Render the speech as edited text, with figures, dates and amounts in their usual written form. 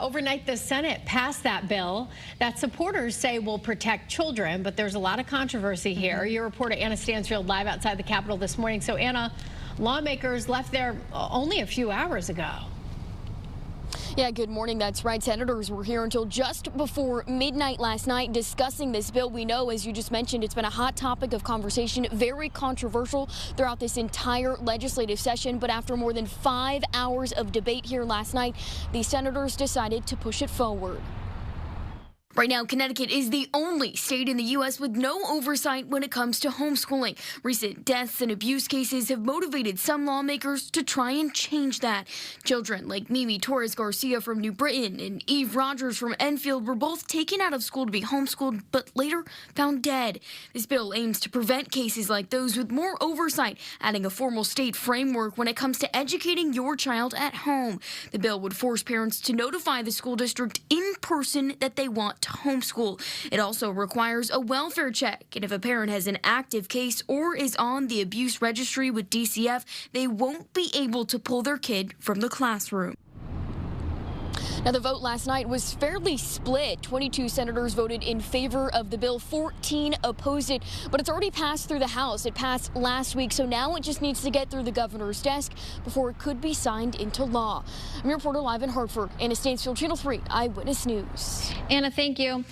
overnight the Senate passed that bill that supporters say will protect children, but there's a lot of controversy here. Your reporter Anna Stansfield live outside the Capitol this morning. So Anna, lawmakers left there only a few hours ago. Yeah, good morning. That's right. Senators were here until just before midnight last night discussing this bill. We know, as you just mentioned, it's been a hot topic of conversation, very controversial throughout this entire legislative session. But after more than 5 hours of debate here last night, the senators decided to push it forward. Right now, Connecticut is the only state in the U.S. with no oversight when it comes to homeschooling. Recent deaths and abuse cases have motivated some lawmakers to try and change that. Children like Mimi Torres Garcia from New Britain and Eve Rogers from Enfield were both taken out of school to be homeschooled, but later found dead. This bill aims to prevent cases like those with more oversight, adding a formal state framework when it comes to educating your child at home. The bill would force parents to notify the school district in person that they want to homeschool. It also requires a welfare check, and if a parent has an active case or is on the abuse registry with DCF, they won't be able to pull their kid from the classroom. Now, the vote last night was fairly split. 22 senators voted in favor of the bill, 14 opposed it, but it's already passed through the House. It passed last week, so now it just needs to get through the governor's desk before it could be signed into law. I'm your reporter live in Hartford, Anna Stansfield, Channel 3 Eyewitness News. Anna, thank you.